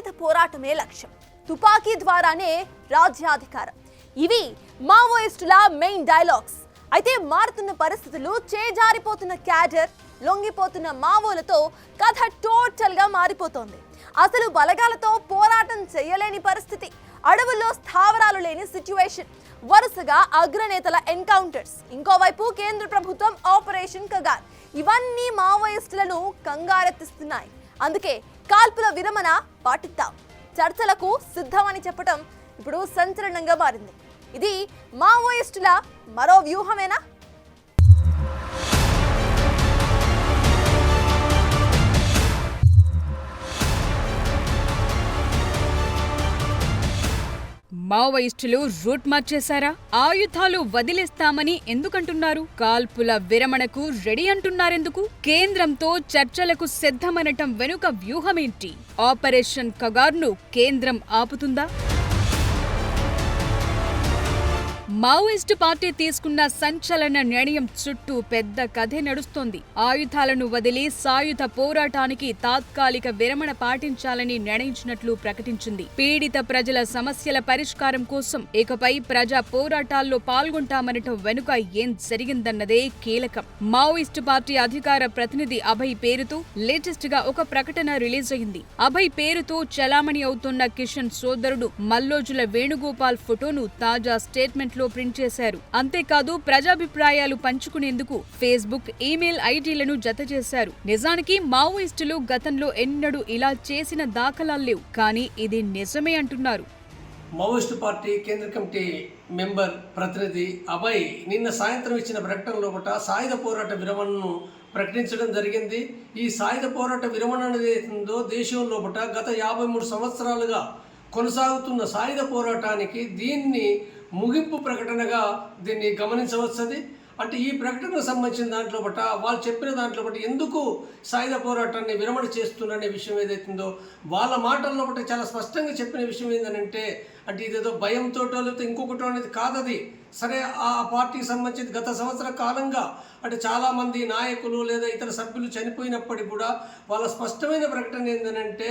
సాయుధ పోరాటమే లక్ష్యం, తుపాకీ ద్వారానే రాజ్యాధికారం. ఇవి మావోయిస్టుల మెయిన్ డైలాగ్స్. అయితే మారుతున్న పరిస్థితులు, చేజారిపోతున్న క్యాడర్, లొంగిపోతున్న మావోలతో కథ టోటల్ గా మారిపోతోంది. అసలు బలగాలతో పోరాటం చేయలేని పరిస్థితి, అడవుల్లో స్థావరాలు లేని సిచ్యువేషన్, వరుసగా అగ్రనేతల ఎన్కౌంటర్స్, ఇంకోవైపు కేంద్ర ప్రభుత్వం ఆపరేషన్ కగార్, ఇవన్నీ మావోయిస్టులను కంగారెత్తిస్తున్నాయి. అందుకే కాల్పుల విరమణ పాటిద్దాం, చర్చలకు సిద్ధమని చెప్పడం ఇప్పుడు సంచలనంగా మారింది. ఇది మావోయిస్టుల మరో వ్యూహమేనా? మావోయిస్టులు రూట్ మార్చేశారా? ఆయుధాలు వదిలేస్తామని ఎందుకంటున్నారు? కాల్పుల విరమణకు రెడీ అంటున్నారెందుకు? కేంద్రంతో చర్చలకు సిద్ధమనటం వెనుక వ్యూహమేంటి? ఆపరేషన్ కగార్ను కేంద్రం ఆపుతుందా? మావోయిస్టు పార్టీ తీసుకున్న సంచలన నిర్ణయం చుట్టూ పెద్ద కథే నడుస్తోంది. ఆయుధాలను వదిలి సాయుధ పోరాటానికి తాత్కాలిక విరమణ పాటించాలని నిర్ణయించినట్లు ప్రకటించింది. పీడిత ప్రజల సమస్యల పరిష్కారం కోసం ఇకపై ప్రజా పోరాటాల్లో పాల్గొంటామనటం వెనుక ఏం జరిగిందన్నదే కీలకం. మావోయిస్టు పార్టీ అధికార ప్రతినిధి అభయ్ పేరుతో లేటెస్ట్ గా ఒక ప్రకటన రిలీజ్ అయింది. అభయ్ పేరుతో చలామణి అవుతున్న కిషన్ సోదరుడు మల్లోజుల వేణుగోపాల్ ఫోటోను తాజా స్టేట్మెంట్ లో ప్రింట్ చేశారు. అంతేకాదు ప్రజాభిప్రాయాలు పంచుకునేందుకు ఫేస్బుక్, ఈమెయిల్ ఐడీలను జత చేశారు. నిజానికి మావోయిస్టులు గతంలో ఎన్నడూ ఇలా చేసిన దాఖలాలు లేవు, కానీ ఇది నిజమే అంటున్నారు. మావోయిస్టు పార్టీ కేంద్ర కమిటీ మెంబర్ ప్రతినిధి అభయ్ నిన్న సాయంత్రం ఇచ్చిన ప్రకటన లోపల సాయుధ పోరాట విరమణను ప్రకటించడం జరిగింది. ఈ సాయుధ పోరాట విరమణ అనేది ఉందో దేశం లోపల గత 53 సంవత్సరాలుగా కొనసాగుతున్న సాయుధ పోరాటానికి దీన్ని ముగింపు ప్రకటనగా దీన్ని గమనించవచ్చది. అంటే ఈ ప్రకటనకు సంబంధించిన దాంట్లో బట్ట వాళ్ళు చెప్పిన దాంట్లో బట్టి ఎందుకు సాయుధ పోరాటాన్ని విరమణ చేస్తున్నారనే విషయం ఏదైతుందో వాళ్ళ మాటల్లో బట్టి చాలా స్పష్టంగా చెప్పిన విషయం ఏంటంటే, అంటే ఇదేదో భయంతో లేకపోతే ఇంకొకటో అనేది కాదది. సరే, ఆ పార్టీకి సంబంధించి గత సంవత్సర కాలంగా అంటే చాలామంది నాయకులు లేదా ఇతర సభ్యులు చనిపోయినప్పటికీ కూడా వాళ్ళ స్పష్టమైన ప్రకటన ఏంటంటే,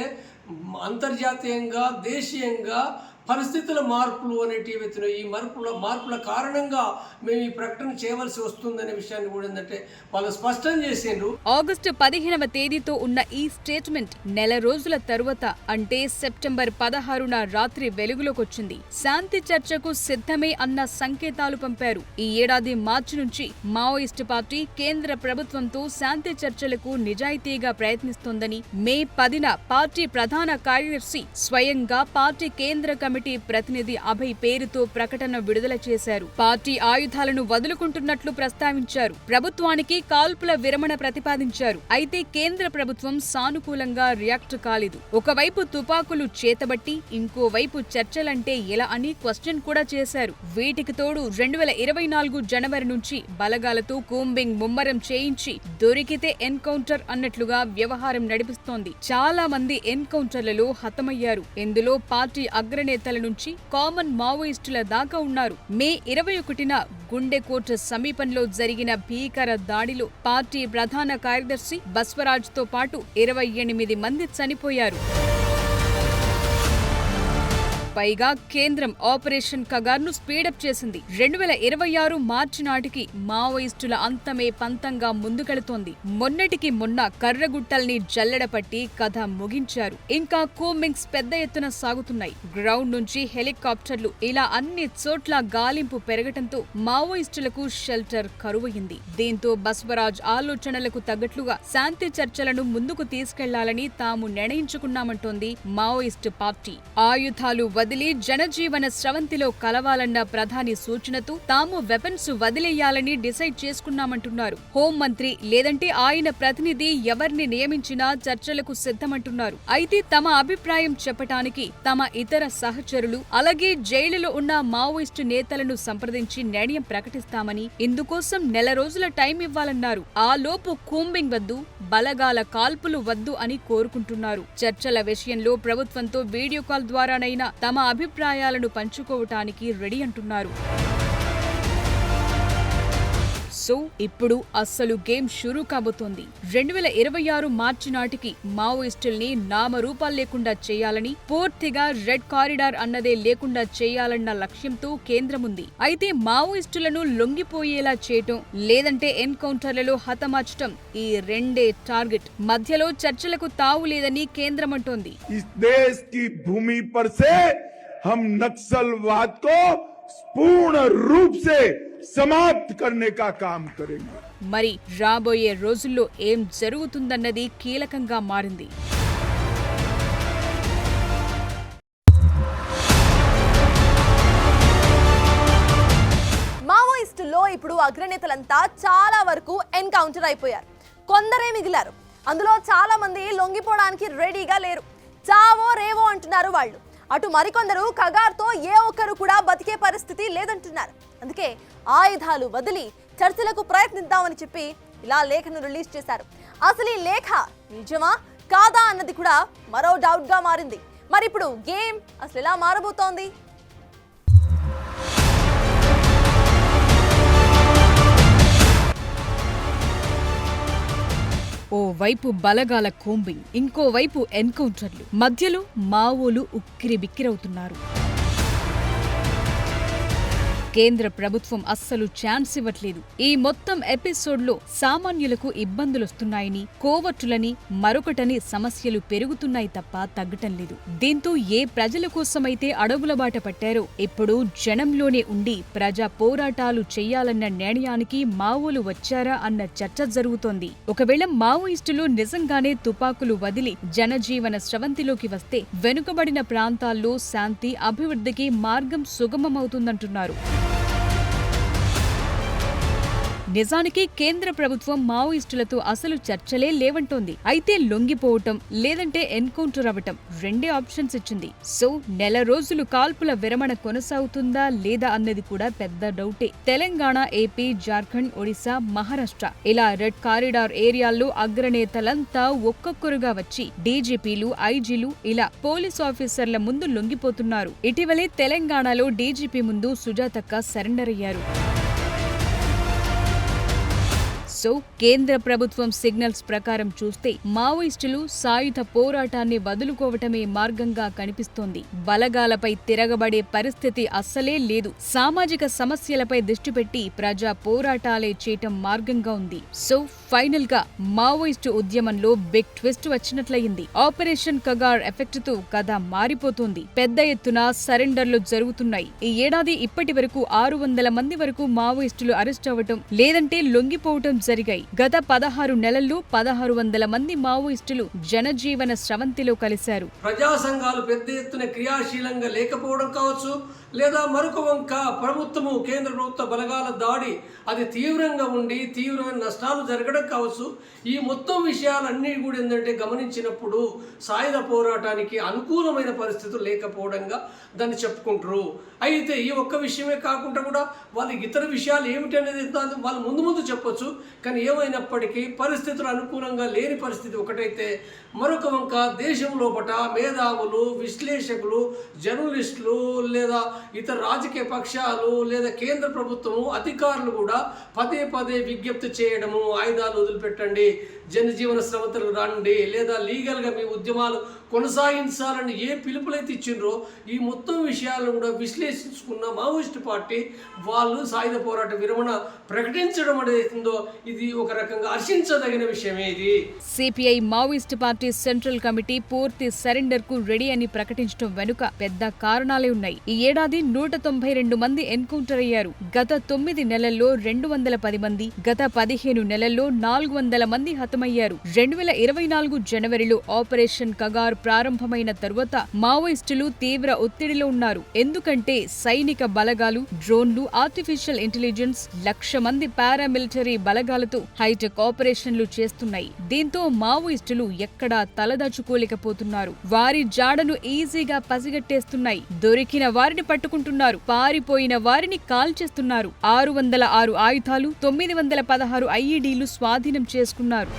అంతర్జాతీయంగా దేశీయంగా పరిస్థితుల మార్పులు అనేటివి ఈ మార్పుల కారణంగా మేము ఈ ప్రకటన చేయవలసి వస్తుందనే విషయాన్ని కూడా ఏంటంటే వాళ్ళు స్పష్టం చేసిండ్రు. ఆగస్టు 15వ తేదీతో ఉన్న ఈ స్టేట్మెంట్ నెల రోజుల తరువాత, అంటే సెప్టెంబర్ 16న రాత్రి వెలుగులోకొచ్చింది. శాంతి చర్చకు సిద్ధమే అన్న సంకేతాలు పంపారు. ఈ ఏడాది మార్చి నుంచి మావోయిస్టు పార్టీ కేంద్ర ప్రభుత్వంతో శాంతి చర్చలకు నిజాయితీగా ప్రయత్నిస్తోందని మే 10న పార్టీ ప్రధాన కార్యదర్శి స్వయంగా పార్టీ కేంద్ర కమిటీ ప్రతినిధి అభయ్ పేరుతో ప్రకటన విడుదల చేశారు. పార్టీ ఆయుధాలను వదులుకుంటున్నట్లు ప్రస్తావించారు. ప్రభుత్వానికి కాల్పుల విరమణ ప్రతిపాదించారు. అయితే కేంద్ర ప్రభుత్వం సానుకూలంగా రియాక్ట్ కాలేదు. ఒకవైపు తుపాకులు చేతబట్టి ఇంకోవైపు చర్చలంటే ఎలా అని క్వశ్చన్ కూడా చేశారు. వీటికి తోడు 2024 జనవరి నుంచి బలగాలతో కూంబింగ్ ముమ్మరం చేయించి దొరికితే ఎన్కౌంటర్ అన్నట్లుగా వ్యవహారం నడిపిస్తోంది. చాలా మంది ఎన్కౌంటర్లలో హతమయ్యారు. ఇందులో పార్టీ అగ్రనేత నుంచి కామన్ మావోయిస్టుల దాకా ఉన్నారు. మే 21న గుండెకోట సమీపంలో జరిగిన భీకర దాడిలో పార్టీ ప్రధాన కార్యదర్శి బస్వరాజ్తో పాటు 28 మంది చనిపోయారు. పైగా కేంద్రం ఆపరేషన్ కగార్ను స్పీడప్ చేసింది. 2026 మార్చి నాటికి మావోయిస్టుల అంతమే పంతంగా ముందుకెళుతోంది. మొన్నటికి మొన్న కర్రగుట్టల్ని జల్లెడపట్టి కథ ముగించారు. ఇంకా కూంబింగ్స్ పెద్ద ఎత్తున సాగుతున్నాయి. గ్రౌండ్ నుంచి హెలికాప్టర్లు, ఇలా అన్ని చోట్ల గాలింపు పెరగటంతో మావోయిస్టులకు షెల్టర్ కరువయింది. దీంతో బస్వరాజ్ ఆలోచనలకు తగ్గట్లుగా శాంతి చర్చలను ముందుకు తీసుకెళ్లాలని తాము నిర్ణయించుకున్నామంటోంది మావోయిస్టు పార్టీ. ఆయుధాలు వదిలి జనజీవన స్రవంతిలో కలవాలన్న ప్రధాని సూచనతో తాము వెపన్స్ వదిలేయాలని డిసైడ్ చేసుకున్నామంటున్నారు. హోంమంత్రి లేదంటే ఆయన ప్రతినిధి ఎవరిని నియమించినా చర్చలకు సిద్ధమంటున్నారు. అయితే తమ అభిప్రాయం చెప్పటానికి తమ ఇతర సహచరులు, అలాగే జైలులో ఉన్న మావోయిస్టు నేతలను సంప్రదించి నిర్ణయం ప్రకటిస్తామని, ఇందుకోసం నెల రోజుల టైం ఇవ్వాలన్నారు. ఆ లోపు కూంబింగ్ వద్దు, బలగాల కాల్పులు వద్దు అని కోరుకుంటున్నారు. చర్చల విషయంలో ప్రభుత్వంతో వీడియో కాల్ ద్వారానైనా తమ అభిప్రాయాలను పంచుకోవటానికి రెడీ అంటున్నారు. సో ఇప్పుడు అస్సలు గేమ్ షురూ కాబోతోంది. 2026 మార్చి నాటికి మావోయిస్టుల్ని నామరూపాలు లేకుండా చేయాలని, పూర్తిగా రెడ్ కారిడార్ అన్నదే లేకుండా చేయాలన్న లక్ష్యంతో కేంద్రం ఉంది. అయితే మావోయిస్టులను లొంగిపోయేలా చేయటం, లేదంటే ఎన్కౌంటర్లలో హతమార్చటం ఈ రెండే టార్గెట్. మధ్యలో చర్చలకు తావు లేదని కేంద్రం అంటోంది. हम नक्सलवाद को पूर्ण रूप से समाप्त करने का काम करेंगे. మరి రాబోయే రోజుల్లో ఏం జరుగుతుందన్నది కీలకంగా మారింది. మావోయిస్టుల్లో ఇప్పుడు అగ్రనేతలంతా చాలా వరకు ఎన్కౌంటర్ అయిపోయారు. కొందరే మిగిలారు. అందులో చాలా మంది లొంగిపోవడానికి రెడీగా లేరు. చావో రేవో అంటున్నారు వాళ్ళు. అటు మరికొందరు కగార్తో ఏ ఒక్కరు కూడా బతికే పరిస్థితి లేదంటున్నారు. అందుకే ఆయుధాలు వదిలి చర్చలకు ప్రయత్నిద్దామని చెప్పి ఇలా లేఖను రిలీజ్ చేశారు. అసలు ఈ లేఖ నిజమా కాదా అన్నది కూడా మరో డౌట్ గా మారింది. మరి ఇప్పుడు గేమ్ అసలు ఎలా మారబోతోంది? ఓ వైపు బలగాల కోంబింగ్, ఇంకోవైపు ఎన్కౌంటర్లు, మధ్యలో మావోలు ఉక్కిరిబిక్కిరవుతున్నారు. కేంద్ర ప్రభుత్వం అస్సలు ఛాన్స్ ఇవ్వట్లేదు. ఈ మొత్తం ఎపిసోడ్లో సామాన్యులకు ఇబ్బందులొస్తున్నాయని, కోవట్టులని, మరొకటని సమస్యలు పెరుగుతున్నాయి తప్ప తగ్గటం లేదు. దీంతో ఏ ప్రజల కోసమైతే అడవుల బాట పట్టారో ఇప్పుడు జనంలోనే ఉండి ప్రజా పోరాటాలు చెయ్యాలన్న నిర్ణయానికి మావోలు వచ్చారా అన్న చర్చ జరుగుతోంది. ఒకవేళ మావోయిస్టులు నిజంగానే తుపాకులు వదిలి జనజీవన స్రవంతిలోకి వస్తే వెనుకబడిన ప్రాంతాల్లో శాంతి, అభివృద్ధికి మార్గం సుగమమవుతుందంటున్నారు. నిజానికి కేంద్ర ప్రభుత్వం మావోయిస్టులతో అసలు చర్చలే లేవంటోంది. అయితే లొంగిపోవటం, లేదంటే ఎన్కౌంటర్ అవ్వటం రెండే ఆప్షన్స్ ఇచ్చింది. సో నెల రోజులు కాల్పుల విరమణ కొనసాగుతుందా లేదా అన్నది కూడా పెద్ద డౌటే. తెలంగాణ, ఏపీ, జార్ఖండ్, ఒడిశా, మహారాష్ట్ర ఇలా రెడ్ కారిడార్ ఏరియాల్లో అగ్రనేతలంతా ఒక్కొక్కరుగా వచ్చి డీజీపీలు, ఐజీలు ఇలా పోలీస్ ఆఫీసర్ల ముందు లొంగిపోతున్నారు. ఇటీవలే తెలంగాణలో డీజీపీ ముందు సుజాతక్క సరెండర్ అయ్యారు. సో కేంద్ర ప్రభుత్వం సిగ్నల్స్ ప్రకారం చూస్తే మావోయిస్టులు సాయుధ పోరాటాన్ని వదులుకోవటమే మార్గంగా కనిపిస్తోంది. బలగాలపై తిరగబడే పరిస్థితి అస్సలే లేదు. సామాజిక సమస్యలపై దృష్టి పెట్టి ప్రజా పోరాటాలే చేయటం మార్గంగా ఉంది. సో ఫైనల్ గా మావోయిస్టు ఉద్యమంలో బిగ్ ట్విస్ట్ వచ్చినట్లయింది. ఆపరేషన్ కగార్ ఎఫెక్ట్ తో కథ మారిపోతోంది. పెద్ద ఎత్తున సరెండర్లు జరుగుతున్నాయి. ఈ ఏడాది ఇప్పటి వరకు 600 మంది వరకు మావోయిస్టులు అరెస్ట్ అవ్వటం, లేదంటే లొంగిపోవటం జరిగాయి. గత 16 నెలల్లో 1600 మంది మావోయిస్టులు జనజీవన స్రవంతిలో కలిశారు. ప్రజా సంఘాలు పెద్ద ఎత్తున క్రియాశీలంగా లేకపోవడం కావచ్చు, లేదా మరొక వంక ప్రభుత్వము, కేంద్ర ప్రభుత్వ బలగాల దాడి అది తీవ్రంగా ఉండి తీవ్రమైన నష్టాలు జరగడం కావచ్చు. ఈ మొత్తం విషయాలన్నీ కూడా ఏంటంటే గమనించినప్పుడు సాయుధ పోరాటానికి అనుకూలమైన పరిస్థితులు లేకపోవడంగా దాన్ని చెప్పుకుంటారు. అయితే ఈ ఒక్క విషయమే కాకుండా కూడా వాళ్ళకి ఇతర విషయాలు ఏమిటి అనేది వాళ్ళు ముందు చెప్పొచ్చు. కానీ ఏమైనప్పటికీ పరిస్థితులు అనుకూలంగా లేని పరిస్థితి ఒకటైతే, మరొక వంక దేశం లోపట మేధావులు, విశ్లేషకులు, జర్నలిస్టులు, లేదా ఇతర రాజకీయ పక్షాలు, లేదా కేంద్ర ప్రభుత్వము అధికారులు కూడా పదే విజ్ఞప్తి చేయడము, ఆయుధాలు వదిలిపెట్టండి, జనజీవన స్రవంతులకు రండి, లేదా లీగల్గా మీ ఉద్యమాలు కొనసాగించాలని ఏ పిలుపులైతే ఇచ్చిండ్రో ఈ మొత్తం విషయాలను కూడా విశ్లేషించుకున్న మావోయిస్టు పార్టీ వాళ్ళు సాయుధ పోరాట విరమణ ప్రకటించడం అనేది ఇది ఒక రకంగా హర్షించదగిన విషయమే. ఇది CPI Maoist party central committee పూర్తి సరెండర్ కు రెడీ అని ప్రకటించడం వెనుక పెద్ద కారణాలే ఉన్నాయి. ఈ ఏడాది 192 మంది ఎన్కౌంటర్ అయ్యారు. గత 9 నెలల్లో 210 మంది, గత 15 నెలల్లో 400 మంది హతమయ్యారు. 2024 జనవరిలో ఆపరేషన్ కగార్ ప్రారంభమైన తరువాత మావోయిస్టులు తీవ్ర ఒత్తిడిలో ఉన్నారు. ఎందుకంటే సైనిక బలగాలు, డ్రోన్లు, ఆర్టిఫిషియల్ ఇంటెలిజెన్స్, 1,00,000 మంది పారామిలిటరీ బలగాలతో హైటెక్ ఆపరేషన్లు చేస్తున్నాయి. దీంతో మావోయిస్టులు ఎక్కడా తలదాచుకోలేకపోతున్నారు. వారి జాడను ఈజీగా పసిగట్టేస్తున్నాయి. దొరికిన వారిని పట్టుకుంటున్నారు, పారిపోయిన వారిని కాల్చేస్తున్నారు. 606 ఆయుధాలు, 916 ఐఈడీలు స్వాధీనం చేసుకున్నారు.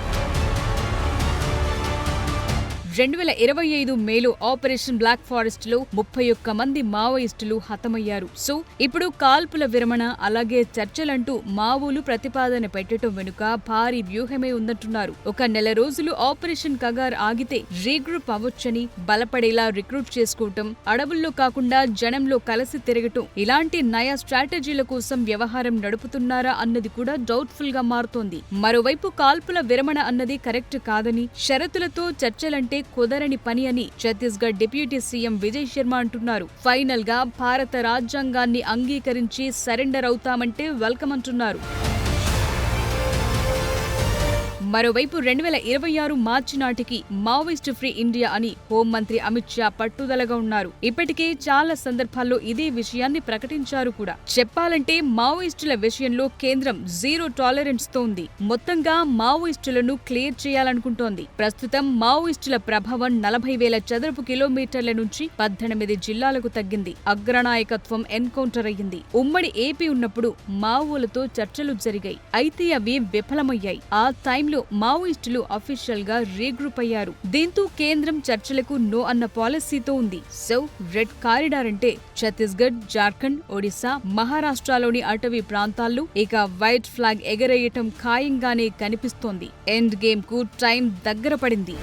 2025 మేలో ఆపరేషన్ బ్లాక్ ఫారెస్ట్ లో 31 మంది మావోయిస్టులు హతమయ్యారు. సో ఇప్పుడు కాల్పుల విరమణ అలాగే చర్చలంటూ మావోలు ప్రతిపాదన పెట్టడం వెనుక భారీ వ్యూహమే ఉందంటున్నారు. ఒక నెల రోజులు ఆపరేషన్ కగార్ ఆగితే రీగ్రూప్ అవ్వొచ్చని, బలపడేలా రిక్రూట్ చేసుకోవటం, అడవుల్లో కాకుండా జనంలో కలిసి తిరగటం ఇలాంటి నయా స్ట్రాటజీల కోసం వ్యవహారం నడుపుతున్నారా అన్నది కూడా డౌట్ఫుల్ గా మారుతోంది. మరోవైపు కాల్పుల విరమణ అన్నది కరెక్ట్ కాదని, షరతులతో చర్చలంటే కుదరని పని అని ఛత్తీస్గఢ్ డిప్యూటీ సీఎం విజయ్ శర్మ అంటున్నారు. ఫైనల్ గా భారత రాజ్యాంగాన్ని అంగీకరించి సరెండర్ అవుతామంటే వెల్కమ్ అంటున్నారు. మరోవైపు 2026 మార్చి నాటికి మావోయిస్ట్ ఫ్రీ ఇండియా అని హోంమంత్రి అమిత్ షా పట్టుదలగా ఉన్నారు. ఇప్పటికే చాలా సందర్భాల్లో ఇదే విషయాన్ని ప్రకటించారు కూడా. చెప్పాలంటే మావోయిస్టుల విషయంలో కేంద్రం జీరో టాలరెన్స్ తో ఉంది. మొత్తంగా మావోయిస్టులను క్లియర్ చేయాలనుకుంటోంది. ప్రస్తుతం మావోయిస్టుల ప్రభావం 40,000 చదరపు కిలోమీటర్ల నుంచి 18 జిల్లాలకు తగ్గింది. అగ్రనాయకత్వం ఎన్కౌంటర్ అయ్యింది. ఉమ్మడి ఏపీ ఉన్నప్పుడు మావోలతో చర్చలు జరిగాయి. అయితే అవి విఫలమయ్యాయి. ఆ టైంలో మావోయిస్టులు అఫీషియల్ గా రీగ్రూప్ అయ్యారు. దీంతో కేంద్రం చర్చలకు నో అన్న పాలసీతో ఉంది. సో రెడ్ కారిడార్ అంటే ఛత్తీస్గఢ్, జార్ఖండ్, ఒడిశా, మహారాష్ట్రలోని అటవీ ప్రాంతాల్లో ఇక వైట్ ఫ్లాగ్ ఎగరేయటం ఖాయంగానే కనిపిస్తోంది. ఎండ్ గేమ్ కు టైం దగ్గర పడింది.